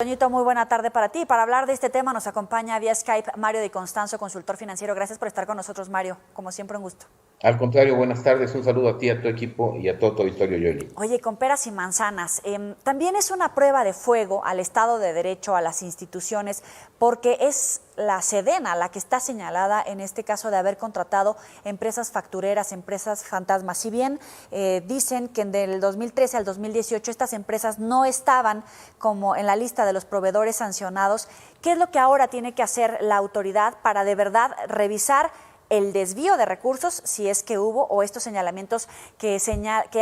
Toñito, muy buena tarde para ti. Para hablar de este tema nos acompaña vía Skype Mario Di Constanzo, consultor financiero. Gracias por estar con nosotros, Mario. Como siempre, un gusto. Al contrario, buenas tardes, un saludo a ti, a tu equipo y a todo tu auditorio, Yoli. Oye, con peras y manzanas, también es una prueba de fuego al Estado de Derecho, a las instituciones, porque es la Sedena la que está señalada en este caso de haber contratado empresas factureras, empresas fantasmas. Si bien dicen que del 2013 al 2018 estas empresas no estaban como en la lista de los proveedores sancionados, ¿qué es lo que ahora tiene que hacer la autoridad para de verdad revisar el desvío de recursos, si es que hubo, o estos señalamientos que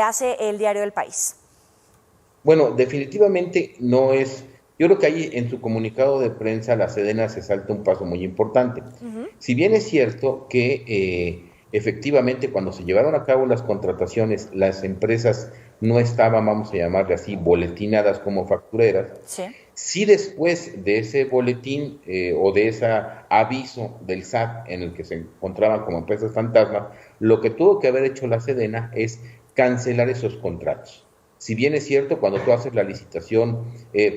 hace el diario El País? Bueno, definitivamente no es. Yo creo que ahí en su comunicado de prensa la Sedena se salta un paso muy importante. Si bien es cierto que efectivamente cuando se llevaron a cabo las contrataciones, las empresas no estaban, vamos a llamarle así, boletinadas como factureras, Sí. sí después de ese boletín o de ese aviso del SAT en el que se encontraban como empresas fantasmas, lo que tuvo que haber hecho la Sedena es cancelar esos contratos. Si bien es cierto, cuando tú haces la licitación,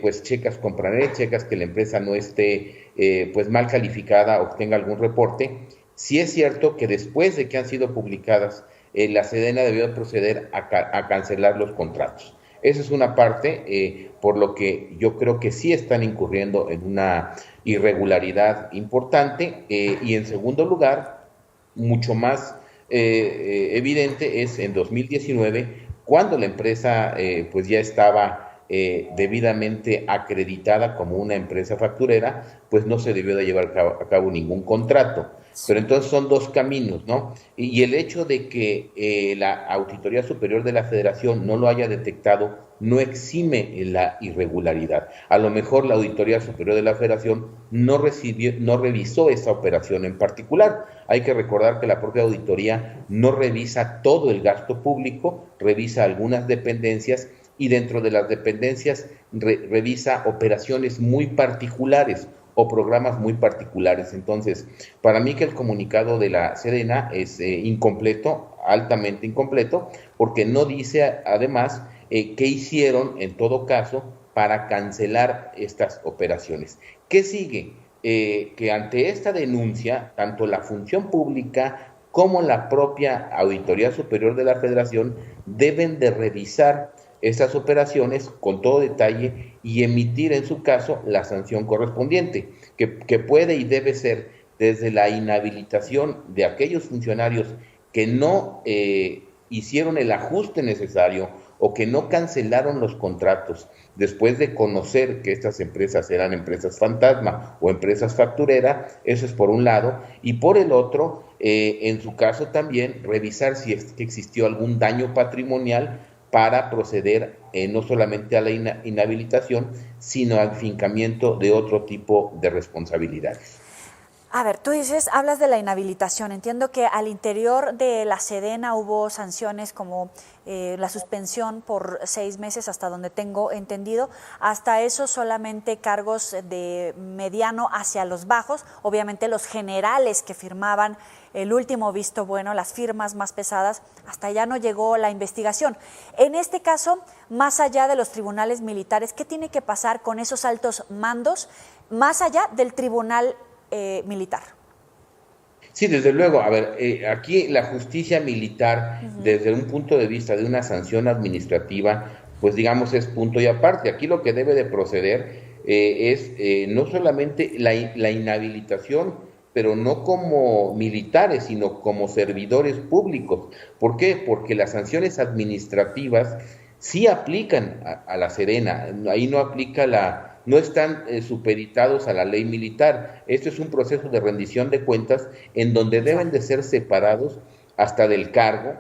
pues checas Compranet, checas que la empresa no esté pues mal calificada o tenga algún reporte, sí es cierto que después de que han sido publicadas, la Sedena debió proceder a cancelar los contratos. Esa es una parte, por lo que yo creo que sí están incurriendo en una irregularidad importante. Y en segundo lugar, mucho más evidente es en 2019, cuando la empresa pues ya estaba debidamente acreditada como una empresa facturera, pues no se debió de llevar a cabo ningún contrato. Pero entonces son dos caminos, ¿no? Y el hecho de que la Auditoría Superior de la Federación no lo haya detectado no exime la irregularidad. A lo mejor la Auditoría Superior de la Federación no revisó esa operación en particular. Hay que recordar que la propia auditoría no revisa todo el gasto público, revisa algunas dependencias y dentro de las dependencias revisa operaciones muy particulares o programas muy particulares. Entonces, para mí que el comunicado de la Sedena es incompleto, altamente incompleto, porque no dice además qué hicieron en todo caso para cancelar estas operaciones. ¿Qué sigue? Que ante esta denuncia, tanto la función pública como la propia Auditoría Superior de la Federación deben de revisar estas operaciones con todo detalle y emitir en su caso la sanción correspondiente, que puede y debe ser desde la inhabilitación de aquellos funcionarios que no hicieron el ajuste necesario o que no cancelaron los contratos después de conocer que estas empresas eran empresas fantasma o empresas facturera. Eso es por un lado, y por el otro, en su caso también revisar si existió algún daño patrimonial para proceder no solamente a la inhabilitación, sino al fincamiento de otro tipo de responsabilidades. A ver, tú hablas de la inhabilitación. Entiendo que al interior de la Sedena hubo sanciones como la suspensión por 6 meses, hasta donde tengo entendido. Hasta eso solamente cargos de mediano hacia los bajos. Obviamente los generales que firmaban el último visto bueno, las firmas más pesadas, hasta allá no llegó la investigación. En este caso, más allá de los tribunales militares, ¿qué tiene que pasar con esos altos mandos, más allá del tribunal militar? Sí, desde luego. A ver, aquí la justicia militar, desde un punto de vista de una sanción administrativa, pues digamos es punto y aparte. Aquí lo que debe de proceder es no solamente la inhabilitación, pero no como militares, sino como servidores públicos. ¿Por qué? Porque las sanciones administrativas sí aplican a la Sedena. Ahí no aplica no están supeditados a la ley militar. Esto es un proceso de rendición de cuentas en donde deben de ser separados hasta del cargo,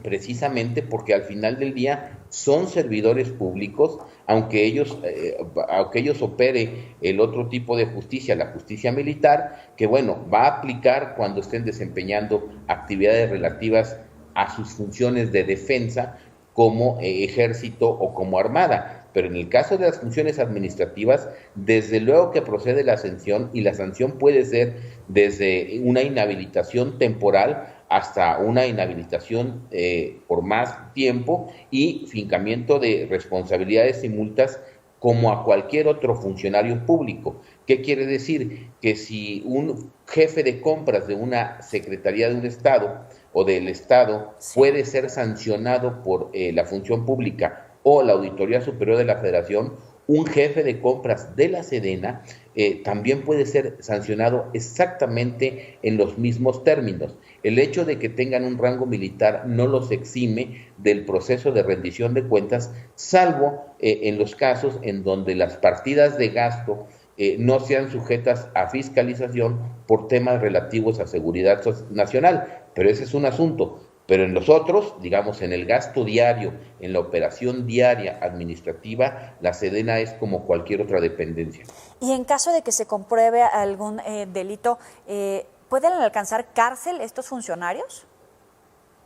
precisamente porque al final del día son servidores públicos, aunque ellos opere el otro tipo de justicia, la justicia militar, que bueno, va a aplicar cuando estén desempeñando actividades relativas a sus funciones de defensa como ejército o como armada. Pero en el caso de las funciones administrativas, desde luego que procede la sanción, y la sanción puede ser desde una inhabilitación temporal hasta una inhabilitación por más tiempo y fincamiento de responsabilidades y multas como a cualquier otro funcionario público. ¿Qué quiere decir? Que si un jefe de compras de una secretaría de un Estado o del Estado puede ser sancionado por la función pública o la Auditoría Superior de la Federación, un jefe de compras de la Sedena también puede ser sancionado exactamente en los mismos términos. El hecho de que tengan un rango militar no los exime del proceso de rendición de cuentas, salvo en los casos en donde las partidas de gasto no sean sujetas a fiscalización por temas relativos a seguridad nacional, pero ese es un asunto. Pero en los otros, digamos, en el gasto diario, en la operación diaria administrativa, la Sedena es como cualquier otra dependencia. Y en caso de que se compruebe algún delito, ¿pueden alcanzar cárcel estos funcionarios?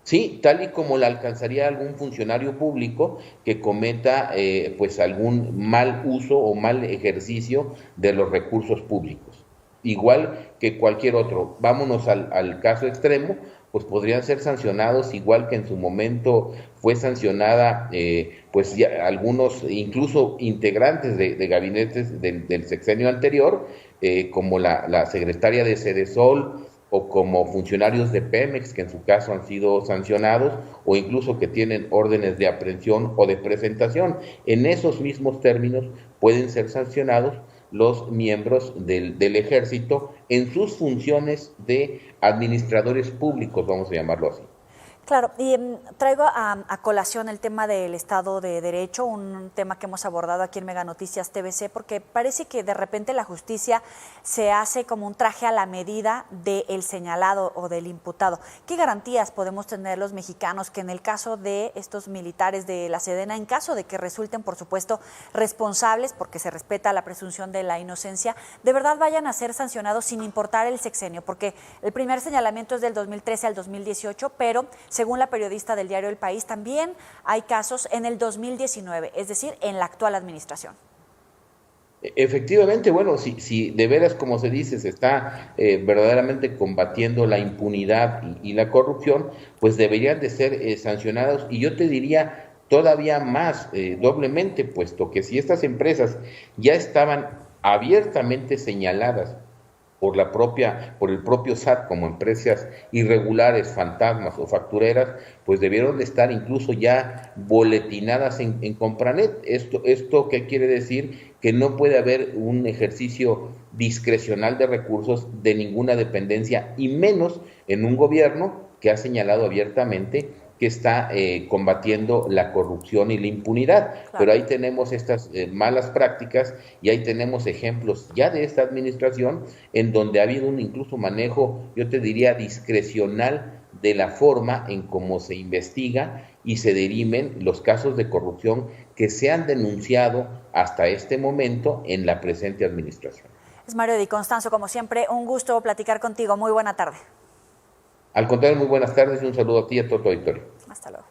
Sí, tal y como la alcanzaría algún funcionario público que cometa pues algún mal uso o mal ejercicio de los recursos públicos. Igual que cualquier otro. Vámonos al caso extremo, pues podrían ser sancionados igual que en su momento fue sancionada pues ya algunos incluso integrantes de gabinetes del sexenio anterior, como la secretaria de Sedesol, o como funcionarios de Pemex, que en su caso han sido sancionados, o incluso que tienen órdenes de aprehensión o de presentación. En esos mismos términos pueden ser sancionados los miembros del ejército en sus funciones de administradores públicos, vamos a llamarlo así. Claro, y traigo a colación el tema del Estado de Derecho, un tema que hemos abordado aquí en Mega Noticias TVC, porque parece que de repente la justicia se hace como un traje a la medida del señalado o del imputado. ¿Qué garantías podemos tener los mexicanos que en el caso de estos militares de la Sedena, en caso de que resulten, por supuesto, responsables, porque se respeta la presunción de la inocencia, de verdad vayan a ser sancionados sin importar el sexenio? Porque el primer señalamiento es del 2013 al 2018, pero según la periodista del diario El País, también hay casos en el 2019, es decir, en la actual administración. Efectivamente, bueno, si de veras, como se dice, se está verdaderamente combatiendo la impunidad y la corrupción, pues deberían de ser sancionados, y yo te diría todavía más, doblemente, puesto que si estas empresas ya estaban abiertamente señaladas por el propio SAT como empresas irregulares, fantasmas o factureras, pues debieron de estar incluso ya boletinadas en Compranet. ¿Esto qué quiere decir? Que no puede haber un ejercicio discrecional de recursos de ninguna dependencia, y menos en un gobierno que ha señalado abiertamente que está combatiendo la corrupción y la impunidad. Claro. Pero ahí tenemos estas malas prácticas, y ahí tenemos ejemplos ya de esta administración en donde ha habido un incluso manejo, yo te diría, discrecional de la forma en cómo se investiga y se dirimen los casos de corrupción que se han denunciado hasta este momento en la presente administración. Es Mario Di Constanzo, como siempre, un gusto platicar contigo. Muy buena tarde. Al contrario, muy buenas tardes y un saludo a ti y a todo tu auditorio. Hasta luego.